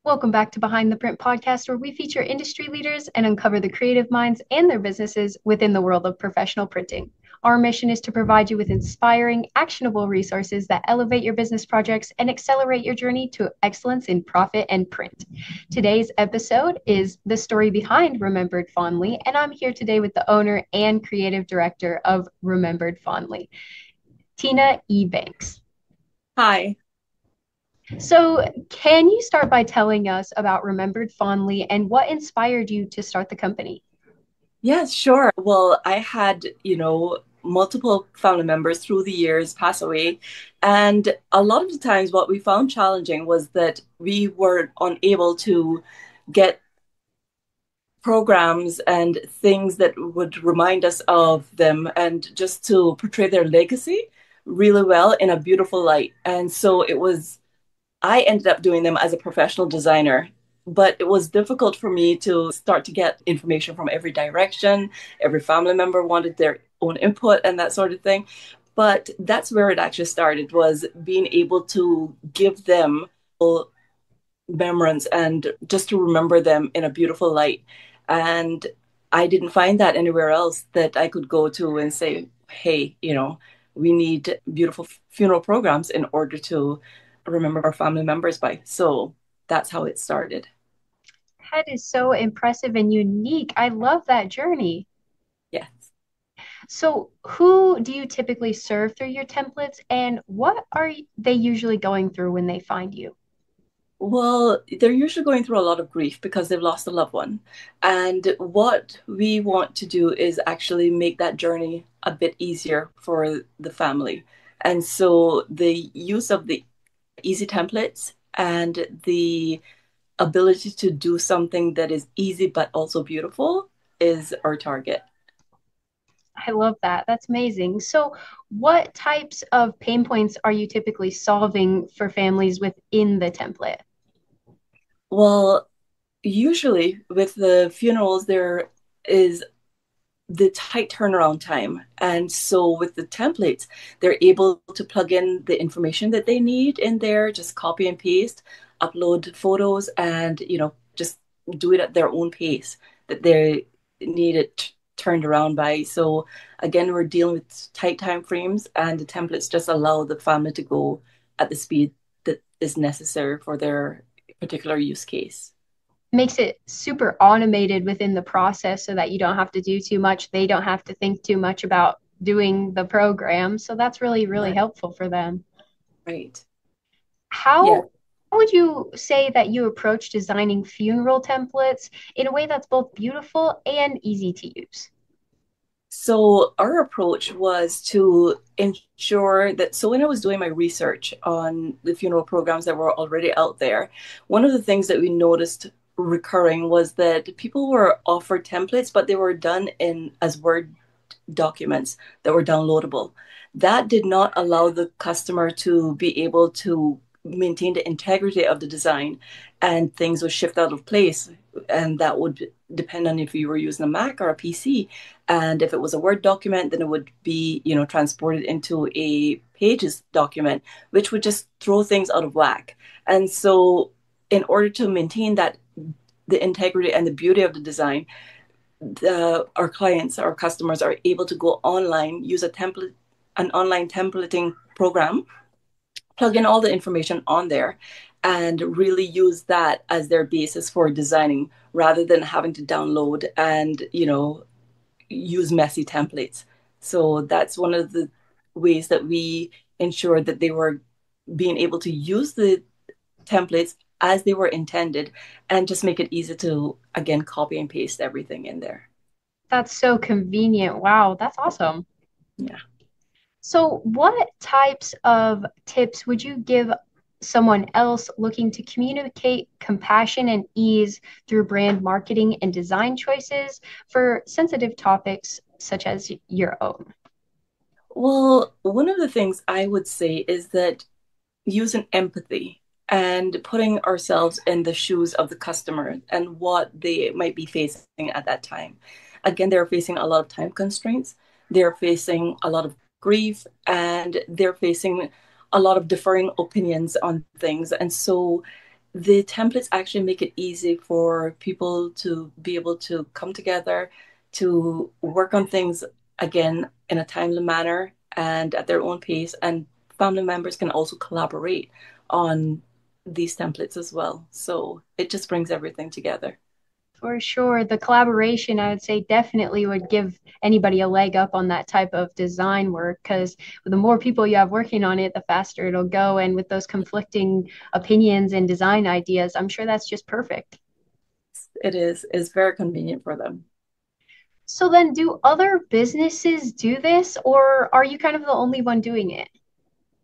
Welcome back to Behind the Print podcast, where we feature industry leaders and uncover the creative minds and their businesses within the world of professional printing. Our mission is to provide you with inspiring, actionable resources that elevate your business projects and accelerate your journey to excellence in profit and print. Today's episode is the story behind Remembered Fondly, and I'm here today with the owner and creative director of Remembered Fondly, Tina Ebanks. Hi. So, can you start by telling us about Remembered Fondly and what inspired you to start the company? Yes, sure. Well, I had, multiple family members through the years pass away. And a lot of the times, what we found challenging was that we were unable to get programs and things that would remind us of them and just to portray their legacy really well in a beautiful light. And so I ended up doing them as a professional designer, but it was difficult for me to start to get information from every direction. Every family member wanted their own input and that sort of thing. But that's where it actually started, was being able to give them remembrance and just to remember them in a beautiful light. And I didn't find that anywhere else that I could go to and say, hey, we need beautiful funeral programs in order to remember our family members by. So that's how it started. That is so impressive and unique. I love that journey. Yes. So, who do you typically serve through your templates, and what are they usually going through when they find you? Well, they're usually going through a lot of grief because they've lost a loved one. And what we want to do is actually make that journey a bit easier for the family. And so the use of the easy templates and the ability to do something that is easy but also beautiful is our target. I love that. That's amazing. So, what types of pain points are you typically solving for families within the template? Well, usually with the funerals, there is the tight turnaround time. And so with the templates, they're able to plug in the information that they need in there, just copy and paste, upload photos, and, just do it at their own pace that they need it turned around by. So again, we're dealing with tight time frames, and the templates just allow the family to go at the speed that is necessary for their particular use case. Makes it super automated within the process so that you don't have to do too much. They don't have to think too much about doing the program. So that's really, really Right. helpful for them. Right. Yeah. How would you say that you approach designing funeral templates in a way that's both beautiful and easy to use? So our approach was to ensure that, so when I was doing my research on the funeral programs that were already out there, one of the things that we noticed recurring was that people were offered templates, but they were done in as Word documents that were downloadable. That did not allow the customer to be able to maintain the integrity of the design, and things would shift out of place. And that would depend on if you were using a Mac or a PC. And if it was a Word document, then it would be, transported into a Pages document, which would just throw things out of whack. And so, in order to maintain that, the integrity and the beauty of the design, our clients, our customers are able to go online, use an online templating program, plug in all the information on there, and really use that as their basis for designing rather than having to download and, use messy templates. So that's one of the ways that we ensured that they were being able to use the templates as they were intended and just make it easy to, again, copy and paste everything in there. That's so convenient. Wow, that's awesome. Yeah. So, what types of tips would you give someone else looking to communicate compassion and ease through brand marketing and design choices for sensitive topics such as your own? Well, one of the things I would say is that using empathy and putting ourselves in the shoes of the customer and what they might be facing at that time. Again, they're facing a lot of time constraints, they're facing a lot of grief, and they're facing a lot of differing opinions on things. And so the templates actually make it easy for people to be able to come together to work on things again in a timely manner and at their own pace. And family members can also collaborate on these templates as well. So it just brings everything together. For sure. The collaboration, I would say, definitely would give anybody a leg up on that type of design work because the more people you have working on it, the faster it'll go. And with those conflicting opinions and design ideas, I'm sure that's just perfect. It is very convenient for them. So then, do other businesses do this, or are you kind of the only one doing it?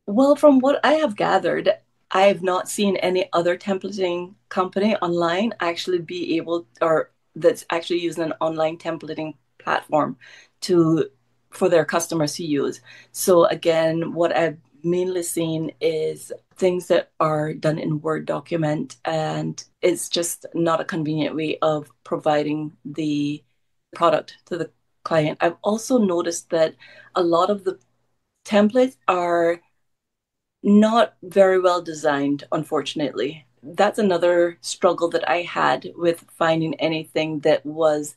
Well, from what I have gathered, I have not seen any other templating company online actually be able or that's actually using an online templating platform to for their customers to use. So again, what I've mainly seen is things that are done in Word document, and it's just not a convenient way of providing the product to the client. I've also noticed that a lot of the templates are not very well designed, unfortunately. That's another struggle that I had with finding anything that was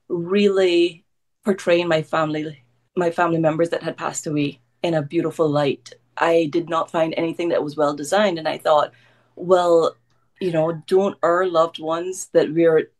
really portraying my family members that had passed away in a beautiful light. I did not find anything that was well designed, and I thought, well, don't our loved ones that we're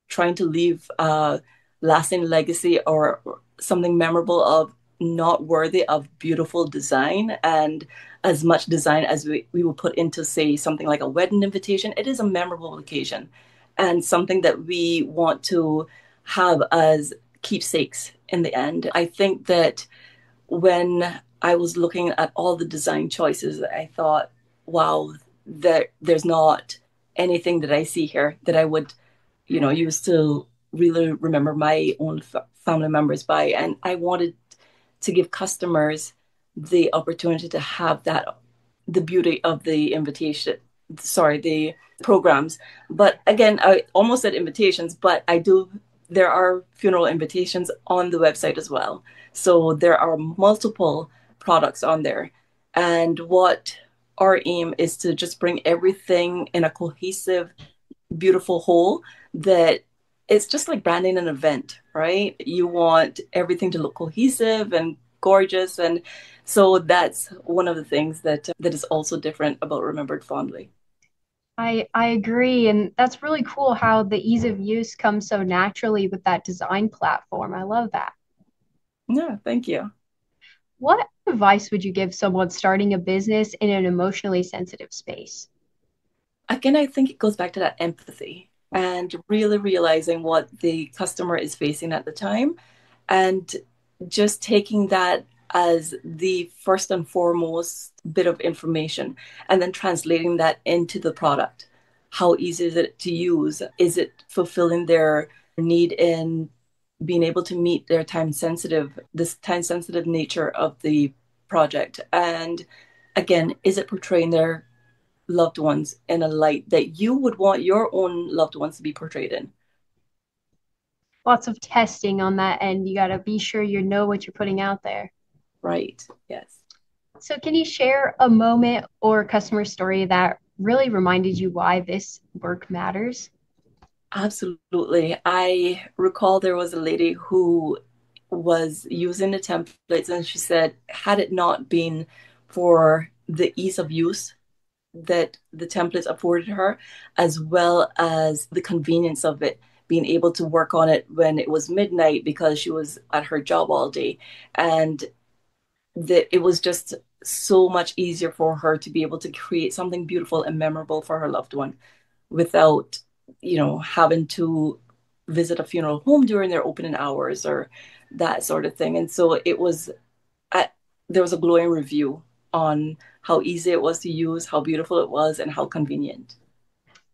trying to leave a lasting legacy or something memorable of not worthy of beautiful design and as much design as we will put into, say, something like a wedding invitation. It is a memorable occasion and something that we want to have as keepsakes in the end. I think that when I was looking at all the design choices, I thought, wow, there's not anything that I see here that I would use to really remember my own family members by. And I wanted to give customers the opportunity to have that, the beauty of the invitation, sorry, the programs. But again, I almost said invitations, but there are funeral invitations on the website as well. So there are multiple products on there. And what our aim is to just bring everything in a cohesive, beautiful whole that it's just like branding an event, right? You want everything to look cohesive and gorgeous. And so that's one of the things that is also different about Remembered Fondly. I agree, and that's really cool how the ease of use comes so naturally with that design platform. I love that. Yeah, thank you. What advice would you give someone starting a business in an emotionally sensitive space? Again, I think it goes back to that empathy and really realizing what the customer is facing at the time and just taking that as the first and foremost bit of information and then translating that into the product. How easy is it to use? Is it fulfilling their need in being able to meet their this time sensitive nature of the project? And again, is it portraying their loved ones in a light that you would want your own loved ones to be portrayed in? Lots of testing on that end. You got to be sure you know what you're putting out there. Right. Yes. So, can you share a moment or customer story that really reminded you why this work matters? Absolutely. I recall there was a lady who was using the templates, and she said, had it not been for the ease of use that the templates afforded her, as well as the convenience of it, being able to work on it when it was midnight because she was at her job all day. And that it was just so much easier for her to be able to create something beautiful and memorable for her loved one without, having to visit a funeral home during their opening hours or that sort of thing. And so I, there was a glowing review on how easy it was to use, how beautiful it was, and how convenient.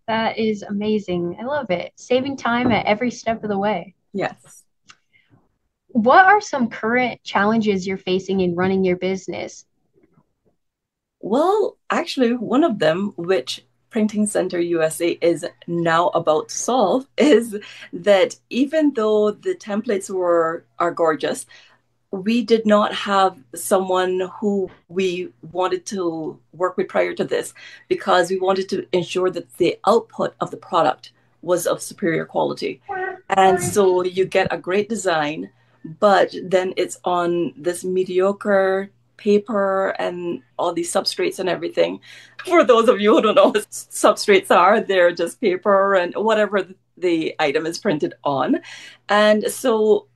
That is amazing. I love it. Saving time at every step of the way. Yes. What are some current challenges you're facing in running your business? Well, actually, one of them, which Printing Center USA is now about to solve, is that even though the templates are gorgeous, we did not have someone who we wanted to work with prior to this because we wanted to ensure that the output of the product was of superior quality. And so you get a great design, but then it's on this mediocre paper and all these substrates and everything. For those of you who don't know what substrates are, they're just paper and whatever the item is printed on. And so,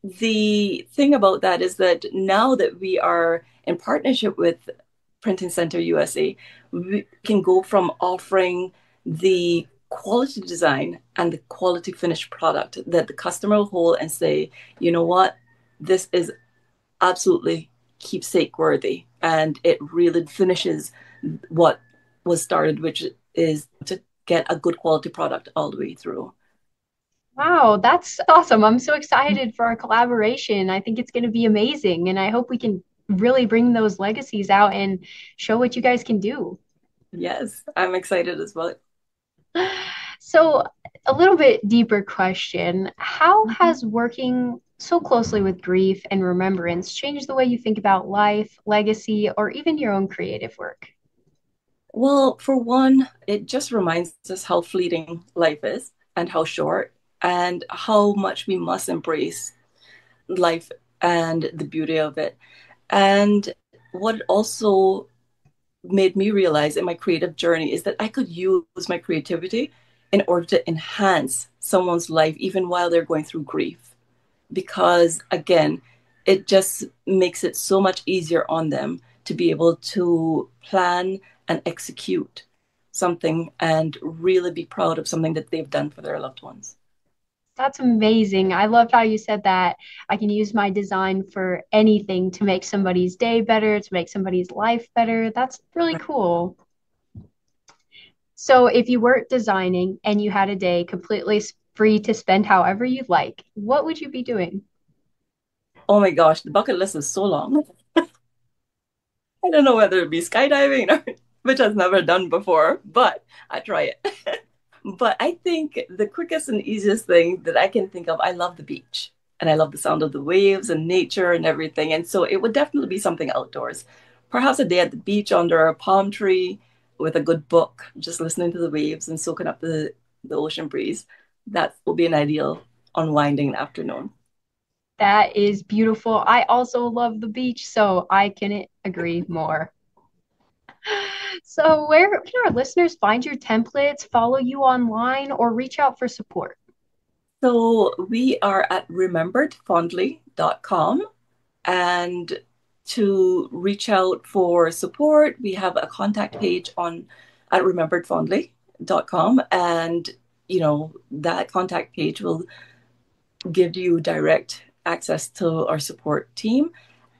the thing about that is that now that we are in partnership with Printing Center USA, we can go from offering the quality design and the quality finished product that the customer will hold and say, you know what, this is absolutely keepsake worthy. And it really finishes what was started, which is to get a good quality product all the way through. Wow, that's awesome. I'm so excited for our collaboration. I think it's going to be amazing, and I hope we can really bring those legacies out and show what you guys can do. Yes, I'm excited as well. So, a little bit deeper question. How has working so closely with grief and remembrance changed the way you think about life, legacy, or even your own creative work? Well, for one, it just reminds us how fleeting life is and how short, and how much we must embrace life and the beauty of it. And what it also made me realize in my creative journey is that I could use my creativity in order to enhance someone's life even while they're going through grief. Because again, it just makes it so much easier on them to be able to plan and execute something and really be proud of something that they've done for their loved ones. That's amazing. I loved how you said that I can use my design for anything to make somebody's day better, to make somebody's life better. That's really cool. So, if you weren't designing and you had a day completely free to spend however you like, what would you be doing? Oh my gosh, the bucket list is so long. I don't know whether it be skydiving or which I've never done before, but I try it. But I think the quickest and easiest thing that I can think of, I love the beach and I love the sound of the waves and nature and everything. And so it would definitely be something outdoors. Perhaps a day at the beach under a palm tree with a good book, just listening to the waves and soaking up the ocean breeze. That will be an ideal unwinding afternoon. That is beautiful. I also love the beach, so I can agree more. So, where can our listeners find your templates, follow you online, or reach out for support? So we are at rememberedfondly.com. And to reach out for support, we have a contact page on at rememberedfondly.com. And that contact page will give you direct access to our support team.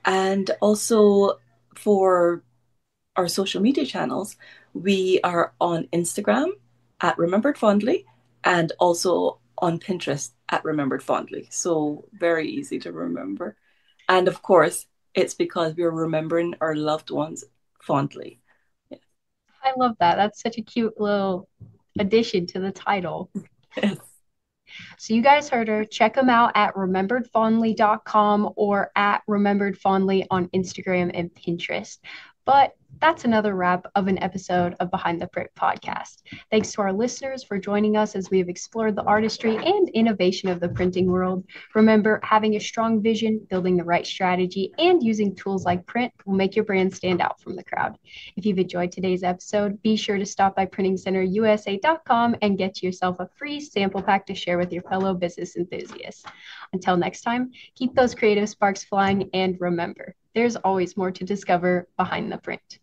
And also for our social media channels, we are on Instagram at Remembered Fondly and also on Pinterest at Remembered Fondly. So very easy to remember. And of course, it's because we're remembering our loved ones fondly. Yeah. I love that. That's such a cute little addition to the title. Yes. So you guys heard her. Check them out at rememberedfondly.com or at rememberedfondly on Instagram and Pinterest. But that's another wrap of an episode of Behind the Print podcast. Thanks to our listeners for joining us as we have explored the artistry and innovation of the printing world. Remember, having a strong vision, building the right strategy, and using tools like print will make your brand stand out from the crowd. If you've enjoyed today's episode, be sure to stop by printingcenterusa.com and get yourself a free sample pack to share with your fellow business enthusiasts. Until next time, keep those creative sparks flying and remember, there's always more to discover behind the print.